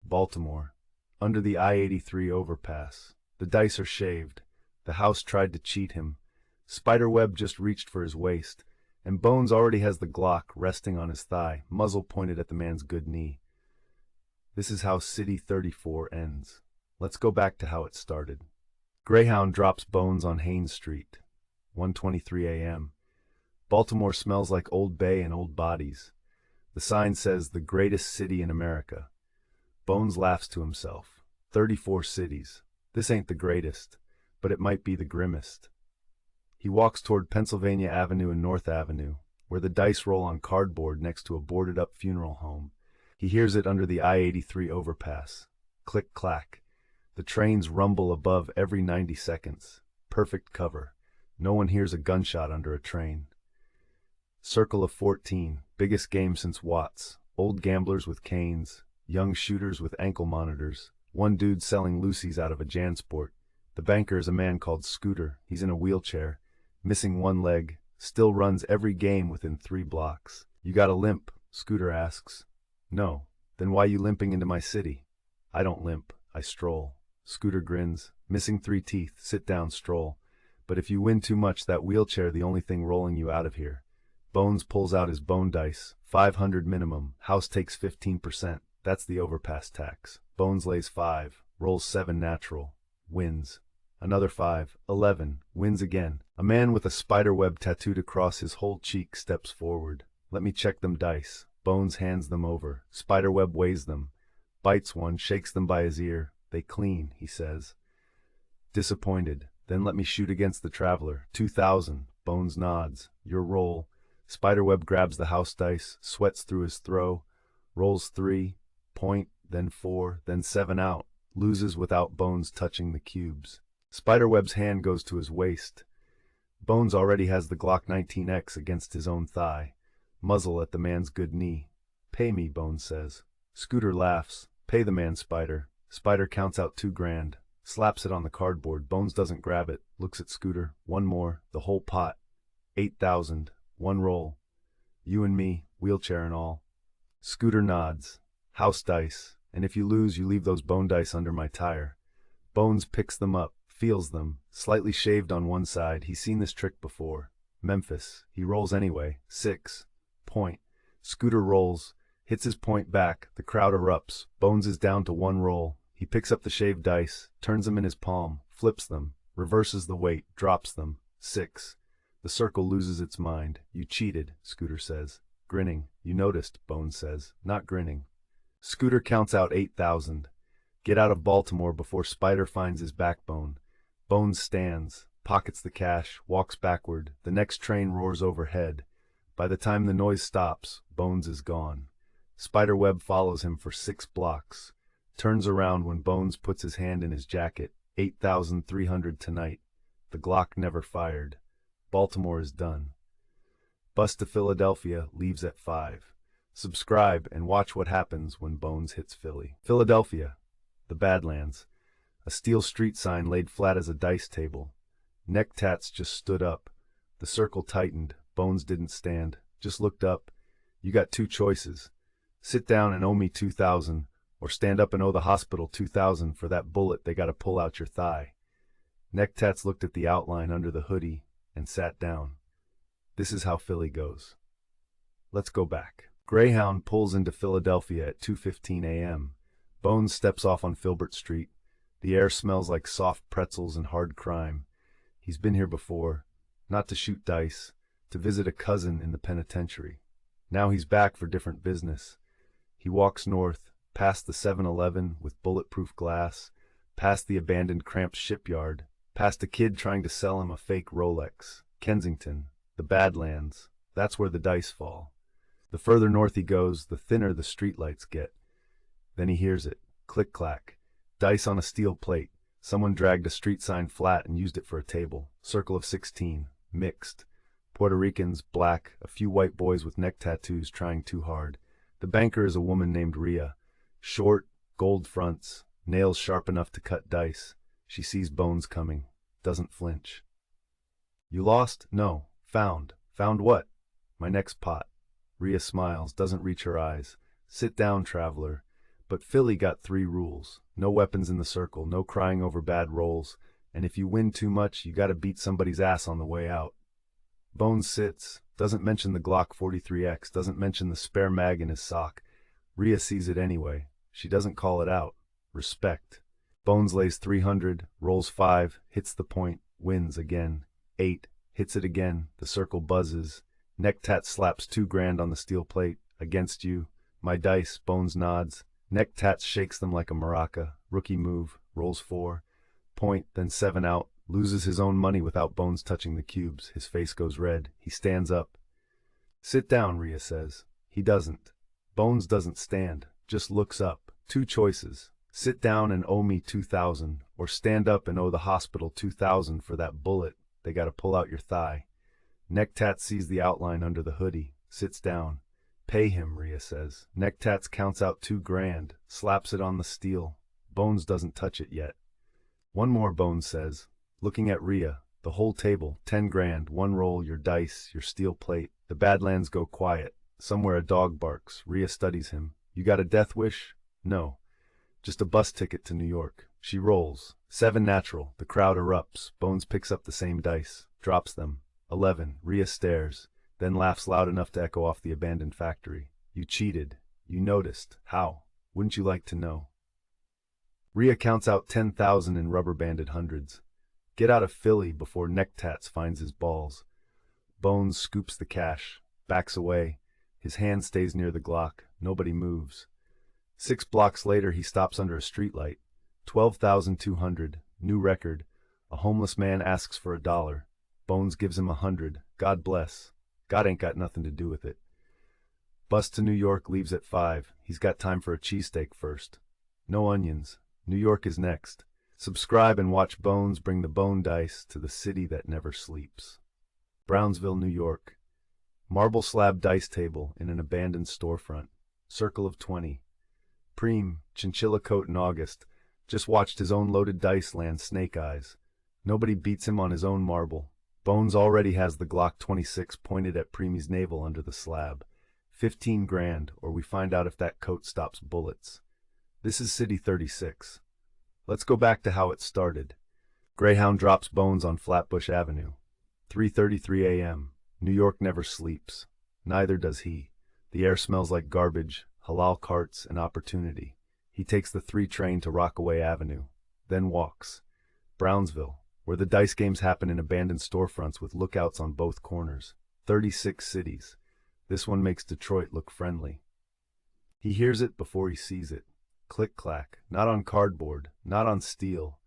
Baltimore. Under the I-83 overpass. The dice are shaved. The house tried to cheat him. Spiderweb just reached for his waist, and Bones already has the Glock resting on his thigh, muzzle pointed at the man's good knee. This is how City 34 ends. Let's go back to how it started. Greyhound drops Bones on Haynes Street. 1:23 a.m. Baltimore smells like Old Bay and old bodies. The sign says the greatest city in America. Bones laughs to himself. 34 cities. This ain't the greatest, but it might be the grimmest. He walks toward Pennsylvania Avenue and North Avenue, where the dice roll on cardboard next to a boarded-up funeral home. He hears it under the I-83 overpass. Click-clack. The trains rumble above every 90 seconds. Perfect cover. No one hears a gunshot under a train. Circle of 14, biggest game since Watts. Old gamblers with canes, young shooters with ankle monitors, one dude selling Lucy's out of a JanSport. The banker is a man called Scooter. He's in a wheelchair, missing one leg, still runs every game within 3 blocks. You got a limp? Scooter asks. No. Then why you limping into my city? I don't limp, I stroll. Scooter grins. Missing 3 teeth, sit down, stroll. But if you win too much, that wheelchair the only thing rolling you out of here. Bones pulls out his bone dice. 500 minimum. House takes 15%. That's the overpass tax. Bones lays 5. Rolls 7 natural. Wins. Another 5. 11. Wins again. A man with a spiderweb tattooed across his whole cheek steps forward. Let me check them dice. Bones hands them over. Spiderweb weighs them. Bites one, shakes them by his ear. They clean, he says. Disappointed. Then let me shoot against the traveler. 2,000. Bones nods. Your roll. Spiderweb grabs the house dice, sweats through his throw, rolls 3, point, then 4, then 7 out, loses without Bones touching the cubes. Spiderweb's hand goes to his waist. Bones already has the Glock 19X against his own thigh, muzzle at the man's good knee. Pay me, Bones says. Scooter laughs. Pay the man, Spider. Spider counts out 2 grand, slaps it on the cardboard. Bones doesn't grab it, looks at Scooter. One more, the whole pot. 8,000. 1 roll. You and me, wheelchair and all. Scooter nods. House dice. And if you lose, you leave those bone dice under my tire. Bones picks them up, feels them, slightly shaved on one side. He's seen this trick before. Memphis. He rolls anyway. 6. Point. Scooter rolls, hits his point back. The crowd erupts. Bones is down to 1 roll. He picks up the shaved dice, turns them in his palm, flips them, reverses the weight, drops them. 6. The circle loses its mind. You cheated, Scooter says. Grinning. You noticed, Bones says. Not grinning. Scooter counts out 8,000. Get out of Baltimore before Spider finds his backbone. Bones stands, pockets the cash, walks backward. The next train roars overhead. By the time the noise stops, Bones is gone. Spiderweb follows him for 6 blocks. Turns around when Bones puts his hand in his jacket. 8,300 tonight. The Glock never fired. Baltimore is done. Bus to Philadelphia leaves at 5. Subscribe and watch what happens when Bones hits Philly. Philadelphia, the Badlands. A steel street sign laid flat as a dice table. Neck tats just stood up. The circle tightened. Bones didn't stand, just looked up. You got 2 choices. Sit down and owe me 2,000, or stand up and owe the hospital 2,000 for that bullet they gotta pull out your thigh. Neck tats looked at the outline under the hoodie and sat down. This is how Philly goes. Let's go back. Greyhound pulls into Philadelphia at 2:15 a.m. Bones steps off on Filbert Street. The air smells like soft pretzels and hard crime. He's been here before, not to shoot dice, to visit a cousin in the penitentiary. Now he's back for different business. He walks north, past the 7-Eleven with bulletproof glass, past the abandoned cramped shipyard, past a kid trying to sell him a fake Rolex. Kensington, the Badlands, that's where the dice fall. The further north he goes, the thinner the streetlights get. Then he hears it. Click-clack. Dice on a steel plate. Someone dragged a street sign flat and used it for a table. Circle of 16. Mixed. Puerto Ricans, black, a few white boys with neck tattoos trying too hard. The banker is a woman named Rhea. Short, gold fronts, nails sharp enough to cut dice. She sees Bones coming. Doesn't flinch. You lost? No. Found. Found what? My next pot. Rhea smiles, doesn't reach her eyes. Sit down, traveler. But Philly got 3 rules. No weapons in the circle, no crying over bad rolls, and if you win too much, you gotta beat somebody's ass on the way out. Bones sits, doesn't mention the Glock 43X, doesn't mention the spare mag in his sock. Rhea sees it anyway. She doesn't call it out. Respect. Bones lays 300, rolls 5, hits the point, wins again. 8, hits it again, the circle buzzes. Necktat slaps 2 grand on the steel plate. Against you. My dice, Bones nods. Necktat shakes them like a maraca. Rookie move, rolls 4. Point, then 7 out. Loses his own money without Bones touching the cubes. His face goes red. He stands up. Sit down, Rhea says. He doesn't. Bones doesn't stand, just looks up. 2 choices. Sit down and owe me 2,000, or stand up and owe the hospital 2,000 for that bullet. They gotta pull out your thigh. Necktat sees the outline under the hoodie, sits down. Pay him, Rhea says. Necktats counts out 2 grand, slaps it on the steel. Bones doesn't touch it yet. 1 more, Bones says. Looking at Rhea, the whole table, 10 grand, 1 roll, your dice, your steel plate. The Badlands go quiet. Somewhere a dog barks. Rhea studies him. You got a death wish? No. Just a bus ticket to New York. She rolls. 7 natural. The crowd erupts. Bones picks up the same dice. Drops them. 11. Rhea stares. Then laughs loud enough to echo off the abandoned factory. You cheated. You noticed. How? Wouldn't you like to know? Rhea counts out 10,000 in rubber-banded hundreds. Get out of Philly before Necktats finds his balls. Bones scoops the cash. Backs away. His hand stays near the Glock. Nobody moves. 6 blocks later, he stops under a streetlight. 12,200. New record. A homeless man asks for $1. Bones gives him 100. God bless. God ain't got nothing to do with it. Bus to New York leaves at 5. He's got time for a cheesesteak first. No onions. New York is next. Subscribe and watch Bones bring the bone dice to the city that never sleeps. Brownsville, New York. Marble slab dice table in an abandoned storefront. Circle of 20. Preem, chinchilla coat in August, just watched his own loaded dice land snake eyes. Nobody beats him on his own marble. Bones already has the Glock 26 pointed at Preemy's navel under the slab. 15 grand, or we find out if that coat stops bullets. This is City 36. Let's go back to how it started. Greyhound drops Bones on Flatbush Avenue. 3:33 a.m. New York never sleeps. Neither does he. The air smells like garbage, halal carts, and opportunity. He takes the 3 train to Rockaway Avenue, then walks. Brownsville, where the dice games happen in abandoned storefronts with lookouts on both corners. 36 cities. This one makes Detroit look friendly. He hears it before he sees it. Click-clack, not on cardboard, not on steel.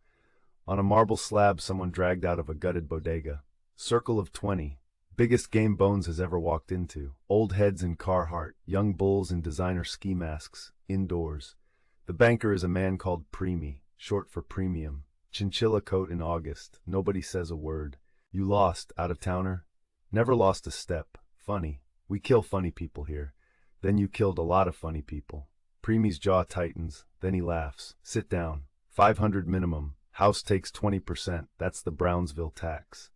On a marble slab someone dragged out of a gutted bodega. Circle of 20. Biggest game Bones has ever walked into. Old heads in Carhartt, young bulls in designer ski masks, indoors. The banker is a man called Preemy, short for premium. Chinchilla coat in August. Nobody says a word. You lost, out-of-towner? Never lost a step. Funny. We kill funny people here. Then you killed a lot of funny people. Preemy's jaw tightens. Then he laughs. Sit down. 500 minimum. House takes 20%. That's the Brownsville tax.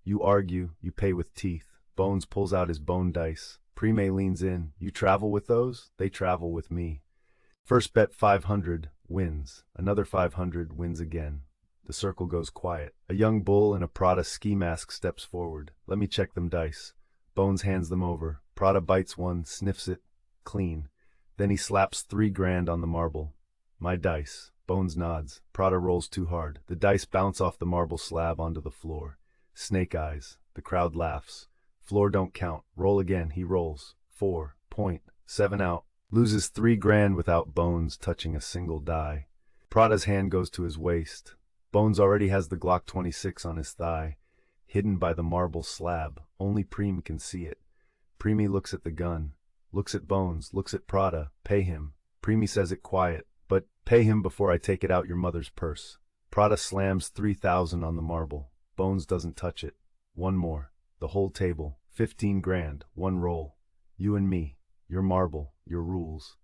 You argue. You pay with teeth. Bones pulls out his bone dice. Preemy leans in. You travel with those? They travel with me. First bet 500. Wins. Another 500. Wins again. The circle goes quiet. A young bull in a Prada ski mask steps forward. Let me check them dice. Bones hands them over. Prada bites one, sniffs it. Clean. Then he slaps 3 grand on the marble. My dice. Bones nods. Prada rolls too hard. The dice bounce off the marble slab onto the floor. Snake eyes. The crowd laughs. Floor don't count. Roll again. He rolls. 4. Point. 7 out. Loses 3 grand without Bones touching a single die. Prada's hand goes to his waist. Bones already has the Glock 26 on his thigh, hidden by the marble slab. Only Preem can see it. Preemy looks at the gun. Looks at Bones, looks at Prada. Pay him. Preemy says it quiet, but pay him before I take it out your mother's purse. Prada slams 3,000 on the marble. Bones doesn't touch it. 1 more. The whole table. 15 grand. 1 roll. You and me. Your marble. Your rules.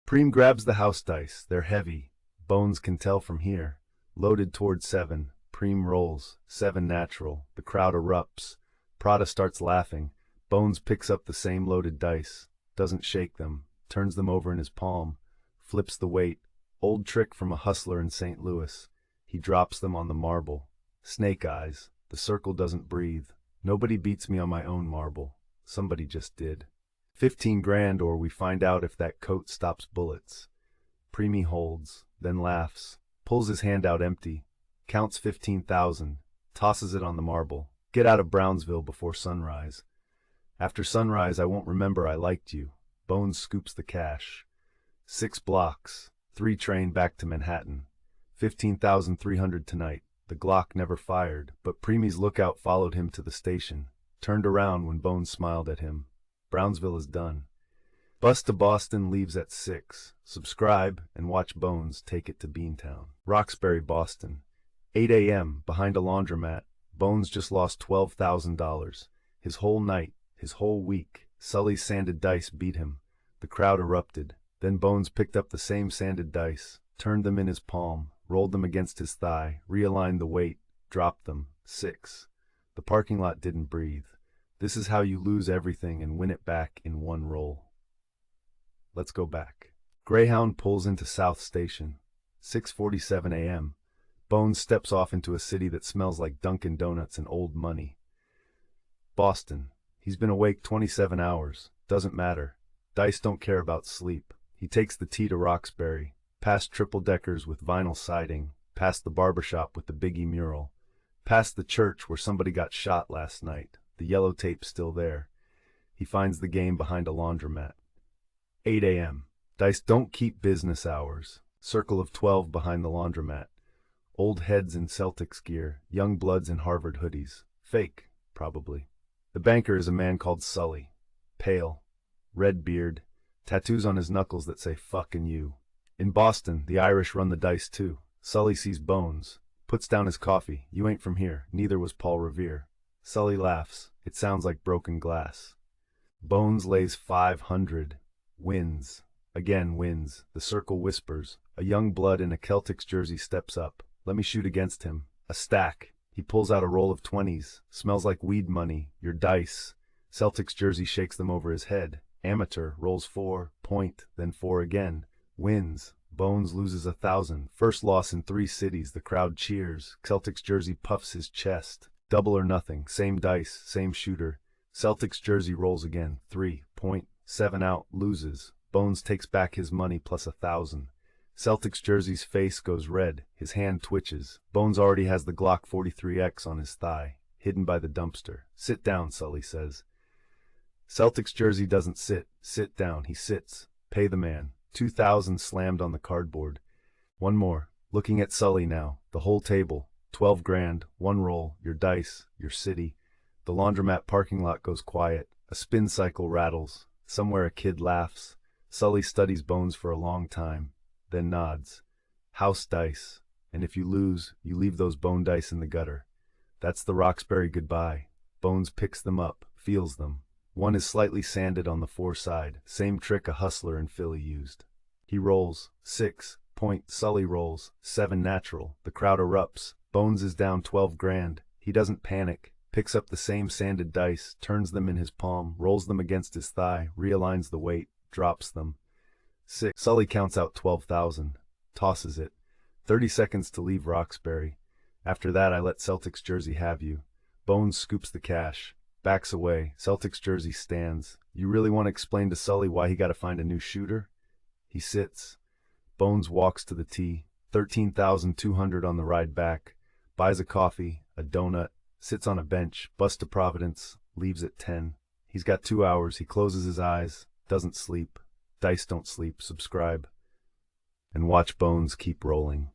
Preem grabs the house dice. They're heavy. Bones can tell from here. Loaded toward 7. Preem rolls. 7 natural. The crowd erupts. Prada starts laughing. Bones picks up the same loaded dice. Doesn't shake them. Turns them over in his palm. flips the weight. Old trick from a hustler in St. Louis. He drops them on the marble. Snake eyes. The circle doesn't breathe. Nobody beats me on my own marble. Somebody just did. 15 grand, or we find out if that coat stops bullets. Preemie holds, then laughs, pulls his hand out empty, counts 15,000, tosses it on the marble. Get out of Brownsville before sunrise. After sunrise, I won't remember I liked you. Bones scoops the cash. 6 blocks, 3 train back to Manhattan. 15,300 tonight. The Glock never fired, but Preemie's lookout followed him to the station. Turned around when Bones smiled at him. Brownsville is done. Bus to Boston leaves at 6. Subscribe and watch Bones take it to Beantown. Roxbury, Boston. 8 a.m. behind a laundromat. Bones just lost $12,000. His whole night, his whole week. Sully's sanded dice beat him. The crowd erupted. Then Bones picked up the same sanded dice, turned them in his palm, rolled them against his thigh, realigned the weight, dropped them. 6. The parking lot didn't breathe. This is how you lose everything and win it back in one roll. Let's go back. Greyhound pulls into South Station. 6:47 a.m. Bones steps off into a city that smells like Dunkin' Donuts and old money. Boston. He's been awake 27 hours. Doesn't matter. Dice don't care about sleep. He takes the T to Roxbury, past triple-deckers with vinyl siding, past the barbershop with the Biggie mural, past the church where somebody got shot last night. The yellow tape's still there. He finds the game behind a laundromat. 8 a.m. Dice don't keep business hours. Circle of 12 behind the laundromat. Old heads in Celtics gear, young bloods in Harvard hoodies. Fake, probably. The banker is a man called Sully. Pale, red beard, tattoos on his knuckles that say fucking you. In Boston, the Irish run the dice too. Sully sees Bones, puts down his coffee. You ain't from here, neither was Paul Revere. Sully laughs. It sounds like broken glass. Bones lays 500. Wins. Again wins. The circle whispers. A young blood in a Celtics jersey steps up. Let me shoot against him. A stack. He pulls out a roll of 20s. Smells like weed money. Your dice. Celtics jersey shakes them over his head. Amateur rolls 4, point, then 4 again. Wins. Bones loses 1,000. First loss in 3 cities. The crowd cheers. Celtics jersey puffs his chest. Double or nothing. Same dice. Same shooter. Celtics jersey rolls again. 3, point, 7 out. Loses. Bones takes back his money plus 1,000. Celtics jersey's face goes red. His hand twitches. Bones already has the Glock 43X on his thigh, hidden by the dumpster. Sit down, Sully says. Celtics jersey doesn't sit. Sit down. He sits. Pay the man. 2,000 slammed on the cardboard. One more. Looking at Sully now. The whole table. 12 grand. One roll. Your dice. Your city. The laundromat parking lot goes quiet. A spin cycle rattles. Somewhere a kid laughs. Sully studies Bones for a long time, then nods. House dice. And if you lose, you leave those bone dice in the gutter. That's the Roxbury goodbye. Bones picks them up, feels them. One is slightly sanded on the foreside, same trick a hustler in Philly used. He rolls. 6, point. Sully rolls. 7 natural. The crowd erupts. Bones is down 12 grand. He doesn't panic. Picks up the same sanded dice, turns them in his palm, rolls them against his thigh, realigns the weight, drops them. 6. Sully counts out 12,000. Tosses it. 30 seconds to leave Roxbury. After that I let Celtics jersey have you. Bones scoops the cash. Backs away. Celtics jersey stands. You really want to explain to Sully why he got to find a new shooter? He sits. Bones walks to the tee. 13,200 on the ride back. Buys a coffee, a donut, sits on a bench, bus to Providence, leaves at 10. He's got 2 hours. He closes his eyes, doesn't sleep. Dice don't sleep. Subscribe. And watch Bones keep rolling.